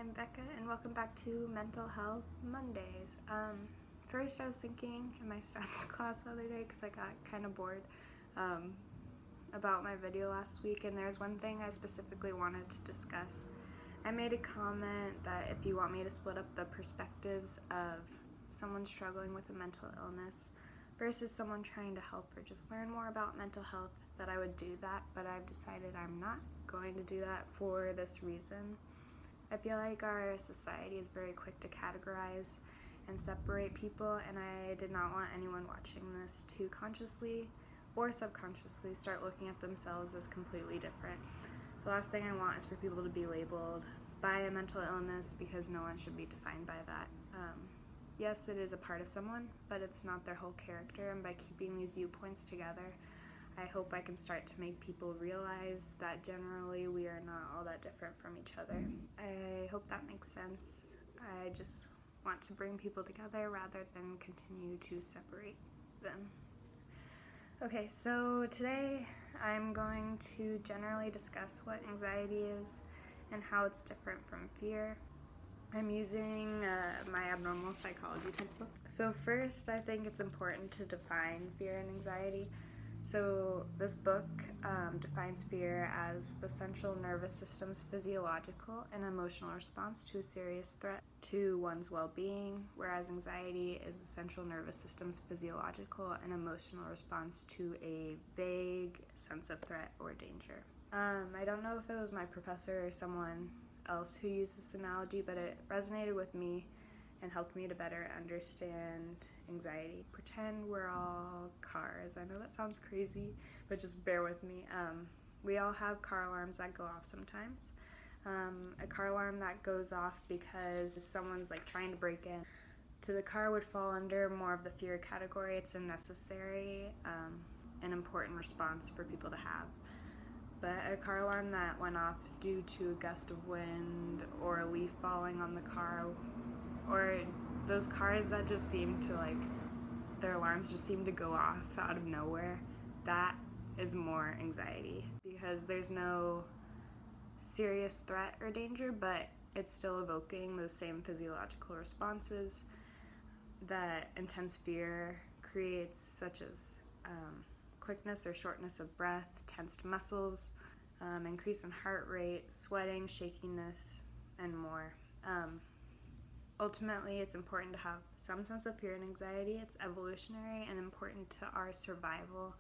I'm Becca, and welcome back to Mental Health Mondays. First, I was thinking in my stats class the other day because I got kind of bored about my video last week, and there's one thing I specifically wanted to discuss. I made a comment that if you want me to split up the perspectives of someone struggling with a mental illness versus someone trying to help or just learn more about mental health, that I would do that, but I've decided I'm not going to do that for this reason. I feel like our society is very quick to categorize and separate people, and I did not want anyone watching this to consciously or subconsciously start looking at themselves as completely different. The last thing I want is for people to be labeled by a mental illness, because no one should be defined by that. Yes, it is a part of someone, but it's not their whole character, and by keeping these viewpoints together, I hope I can start to make people realize that generally we are not all that different from each other. I hope that makes sense. I just want to bring people together rather than continue to separate them. Okay, so today I'm going to generally discuss what anxiety is and how it's different from fear. I'm using my abnormal psychology textbook. So first, I think it's important to define fear and anxiety. So this book defines fear as the central nervous system's physiological and emotional response to a serious threat to one's well-being, whereas anxiety is the central nervous system's physiological and emotional response to a vague sense of threat or danger. I don't know if it was my professor or someone else who used this analogy, but it resonated with me and helped me to better understand anxiety. Pretend we're all cars. I know that sounds crazy, but just bear with me. We all have car alarms that go off sometimes. A car alarm that goes off because someone's trying to break in to the car would fall under more of the fear category. It's a necessary and important response for people to have. But a car alarm that went off due to a gust of wind or a leaf falling on the car, or those cars that just seem to their alarms just seem to go off out of nowhere, that is more anxiety, because there's no serious threat or danger, but it's still evoking those same physiological responses that intense fear creates, such as quickness or shortness of breath, tensed muscles, increase in heart rate, sweating, shakiness, and more. Ultimately, it's important to have some sense of fear and anxiety. It's evolutionary and important to our survival,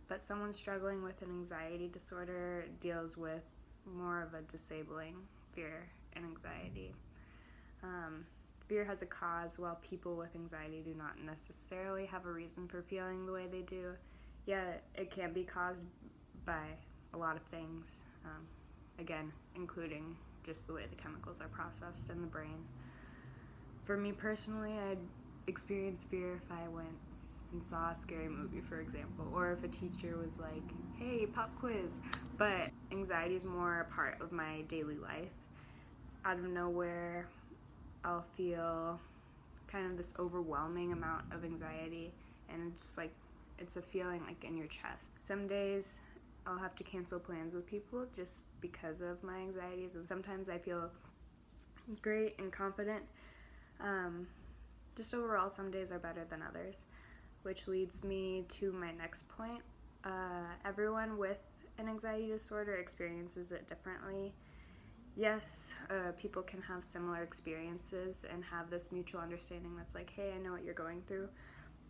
but someone struggling with an anxiety disorder deals with more of a disabling fear and anxiety. Fear has a cause, while people with anxiety do not necessarily have a reason for feeling the way they do. Yet it can be caused by a lot of things, again, including just the way the chemicals are processed in the brain. For me personally, I'd experience fear if I went and saw a scary movie, for example, or if a teacher was like, hey, pop quiz. But anxiety is more a part of my daily life. Out of nowhere, I'll feel kind of this overwhelming amount of anxiety, and it's a feeling in your chest. Some days I'll have to cancel plans with people just because of my anxieties, and sometimes I feel great and confident. Just overall, some days are better than others, which leads me to my next point. Everyone with an anxiety disorder experiences it differently. Yes, people can have similar experiences and have this mutual understanding that's hey, I know what you're going through,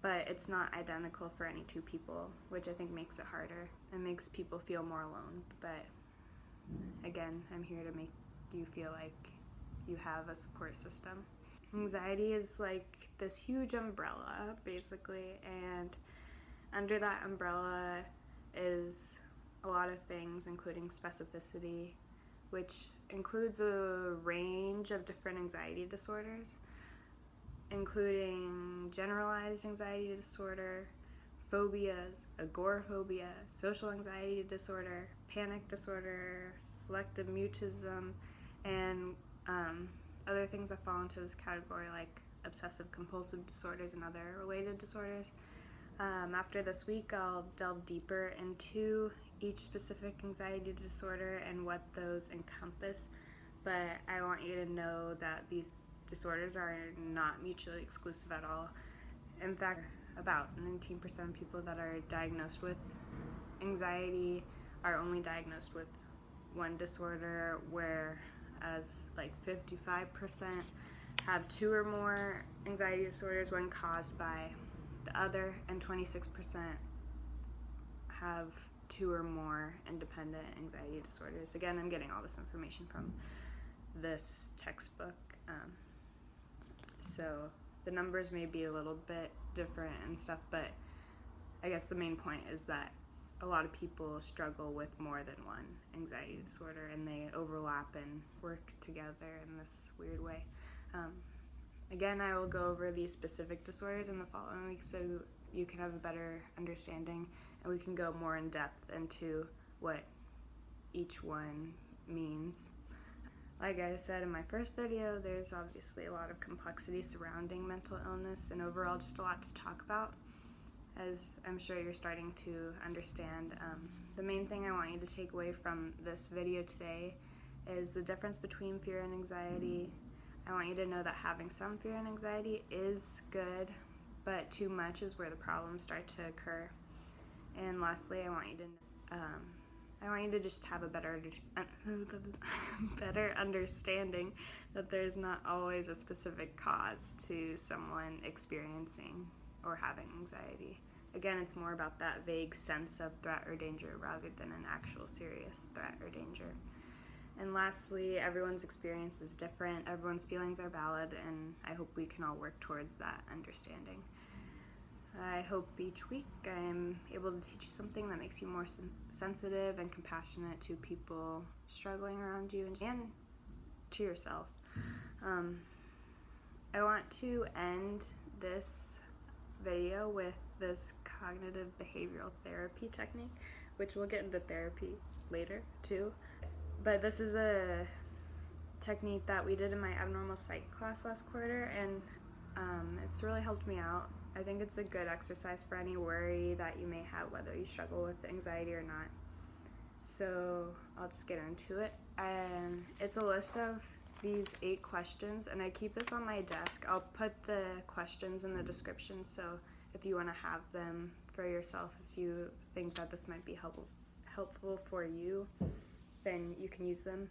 but it's not identical for any two people, which I think makes it harder and makes people feel more alone. But again, I'm here to make you feel like you have a support system. Anxiety is this huge umbrella, basically, and under that umbrella is a lot of things, including specificity, which includes a range of different anxiety disorders, including generalized anxiety disorder, phobias, agoraphobia, social anxiety disorder, panic disorder, selective mutism, and other things that fall into this category, like obsessive compulsive disorders and other related disorders. After this week, I'll delve deeper into each specific anxiety disorder and what those encompass, but I want you to know that these disorders are not mutually exclusive at all. In fact, about 19% of people that are diagnosed with anxiety are only diagnosed with one disorder, whereas like 55% have 2 or more anxiety disorders, one caused by the other, and 26% have 2 or more independent anxiety disorders. Again, I'm getting all this information from this textbook, so the numbers may be a little bit different and stuff, but I guess the main point is that a lot of people struggle with more than one anxiety disorder, and they overlap and work together in this weird way. Again, I will go over these specific disorders in the following week so you can have a better understanding, and we can go more in depth into what each one means. Like I said in my first video, there's obviously a lot of complexity surrounding mental illness, and overall just a lot to talk about, as I'm sure you're starting to understand. The main thing I want you to take away from this video today is the difference between fear and anxiety. I want you to know that having some fear and anxiety is good, but too much is where the problems start to occur. And lastly, I want you to just have a better understanding that there's not always a specific cause to someone experiencing or having anxiety. Again, it's more about that vague sense of threat or danger rather than an actual serious threat or danger. And lastly, everyone's experience is different, everyone's feelings are valid, and I hope we can all work towards that understanding. I hope each week I'm able to teach you something that makes you more sensitive and compassionate to people struggling around you and to yourself. I want to end this video with this cognitive behavioral therapy technique, which we'll get into therapy later too. But this is a technique that we did in my abnormal psych class last quarter, and it's really helped me out. I think it's a good exercise for any worry that you may have, whether you struggle with anxiety or not. So I'll just get into it. And it's a list of these 8 questions, and I keep this on my desk. I'll put the questions in the description, so if you want to have them for yourself, if you think that this might be helpful for you, then you can use them.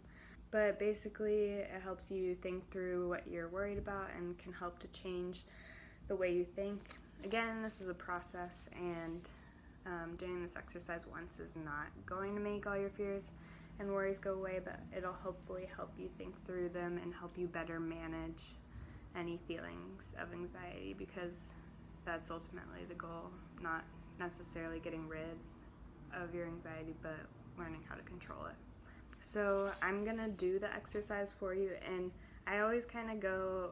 But basically, it helps you think through what you're worried about and can help to change the way you think. Again, this is a process, and doing this exercise once is not going to make all your fears and worries go away, but it'll hopefully help you think through them and help you better manage any feelings of anxiety, because that's ultimately the goal, not necessarily getting rid of your anxiety, but learning how to control it. So I'm gonna do the exercise for you, and I always kind of go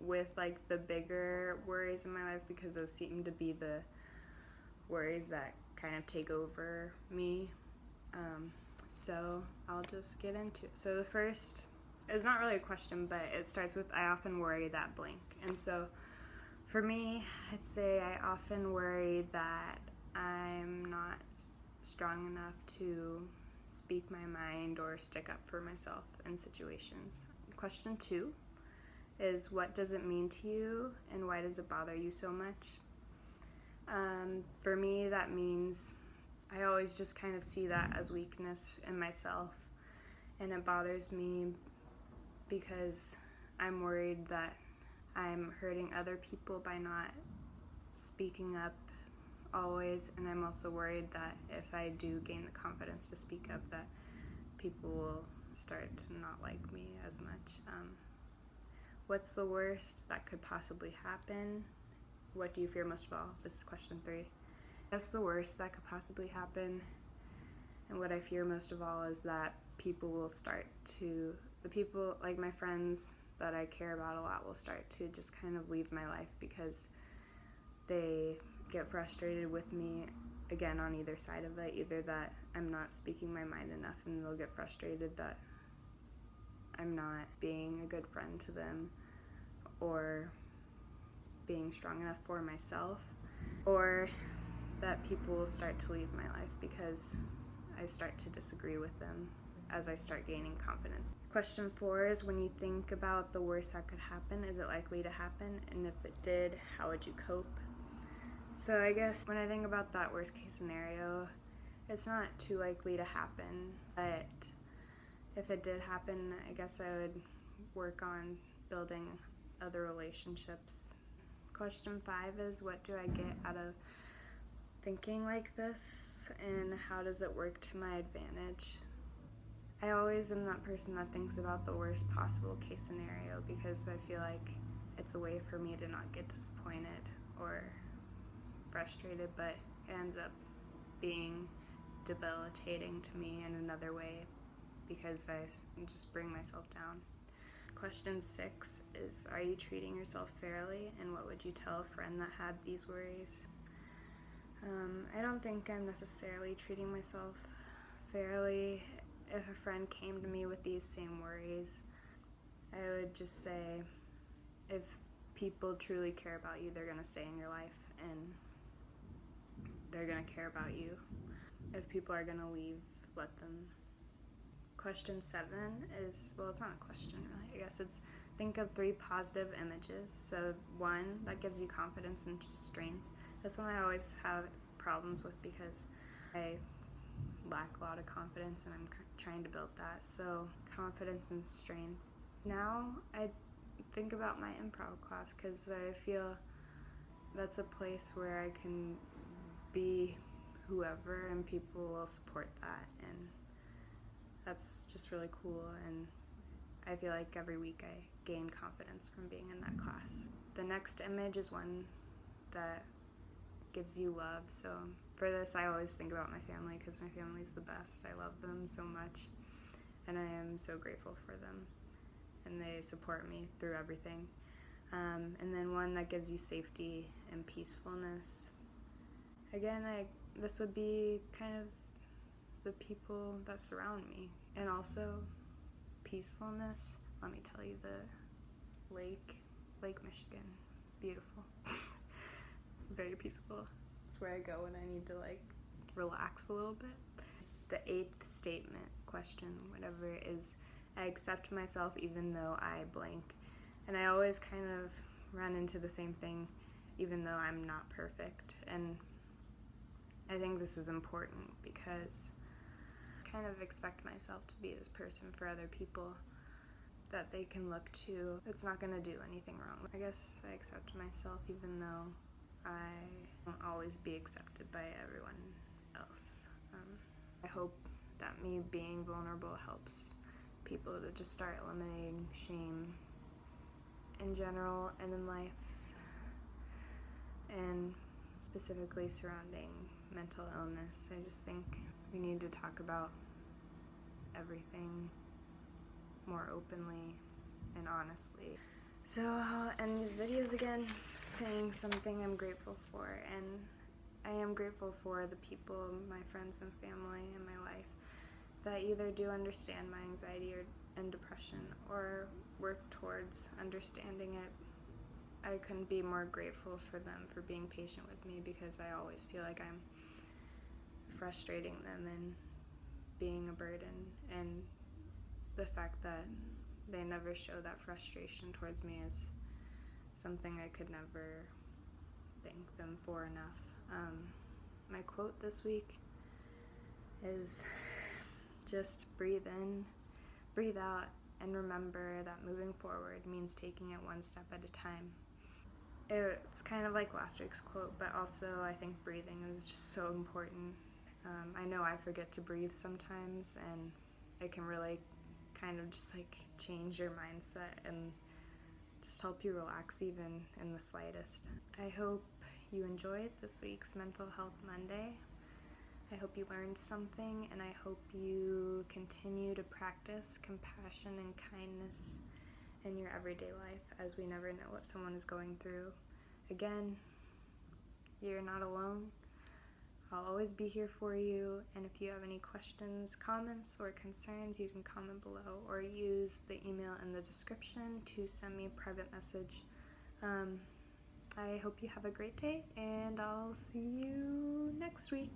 with like the bigger worries in my life because those seem to be the worries that kind of take over me. So I'll just get into it. So the first is not really a question, but it starts with, I often worry that blank. And so for me, I'd say I often worry that I'm not strong enough to speak my mind or stick up for myself in situations. Question 2 is, what does it mean to you and why does it bother you so much? For me, that means I always just kind of see that as weakness in myself, and it bothers me because I'm worried that I'm hurting other people by not speaking up always, and I'm also worried that if I do gain the confidence to speak up, that people will start to not like me as much. What's the worst that could possibly happen? What do you fear most of all? This is question 3. What's the worst that could possibly happen? And what I fear most of all is that people will start to, the people, like my friends that I care about a lot, will start to just kind of leave my life because they get frustrated with me, again, on either side of it, either that I'm not speaking my mind enough and they'll get frustrated that I'm not being a good friend to them or being strong enough for myself, or that people will start to leave my life because I start to disagree with them. as I start gaining confidence. Question 4 is, when you think about the worst that could happen, is it likely to happen? And if it did, how would you cope? So I guess when I think about that worst case scenario, it's not too likely to happen, but if it did happen, I guess I would work on building other relationships. Question 5 is, what do I get out of thinking like this, and how does it work to my advantage? I always am that person that thinks about the worst possible case scenario because I feel like it's a way for me to not get disappointed or frustrated, but it ends up being debilitating to me in another way because I just bring myself down. Question 6 is, are you treating yourself fairly, and what would you tell a friend that had these worries? I don't think I'm necessarily treating myself fairly. If a friend came to me with these same worries, I would just say, if people truly care about you, they're going to stay in your life and they're going to care about you. If people are going to leave, let them. Question 7 is, well, it's not a question really, I guess it's, think of 3 positive images. So 1, that gives you confidence and strength. This one I always have problems with because I lack a lot of confidence and I'm trying to build that. So confidence and strength. Now I think about my improv class because I feel that's a place where I can be whoever and people will support that, and that's just really cool, and I feel like every week I gain confidence from being in that class. The next image is one that gives you love. So for this, I always think about my family because my family's the best. I love them so much, and I am so grateful for them, and they support me through everything. And then one that gives you safety and peacefulness. Again, this would be kind of the people that surround me, and also peacefulness. Let me tell you, the Lake Michigan, beautiful. Very peaceful. It's where I go when I need to relax a little bit. The 8th statement, question, whatever it is, I accept myself even though I blank. And I always kind of run into the same thing, even though I'm not perfect. And I think this is important because I kind of expect myself to be this person for other people that they can look to. It's not going to do anything wrong. I guess I accept myself even though I won't always be accepted by everyone else. I hope that me being vulnerable helps people to just start eliminating shame in general and in life, and specifically surrounding mental illness. I just think we need to talk about everything more openly and honestly. So I'll end these videos again saying something I'm grateful for, and I am grateful for the people, my friends and family in my life, that either do understand my anxiety and depression or work towards understanding it. I couldn't be more grateful for them for being patient with me because I always feel like I'm frustrating them and being a burden, and the fact that they never show that frustration towards me is something I could never thank them for enough. My quote this week is just breathe in, breathe out, and remember that moving forward means taking it one step at a time. It's kind of like last week's quote, but also I think breathing is just so important. I know I forget to breathe sometimes, and it can really kind of just change your mindset and just help you relax even in the slightest. I hope you enjoyed this week's Mental Health Monday. I hope you learned something, and I hope you continue to practice compassion and kindness in your everyday life, as we never know what someone is going through. Again, you're not alone. I'll always be here for you, and if you have any questions, comments, or concerns, you can comment below or use the email in the description to send me a private message. I hope you have a great day, and I'll see you next week.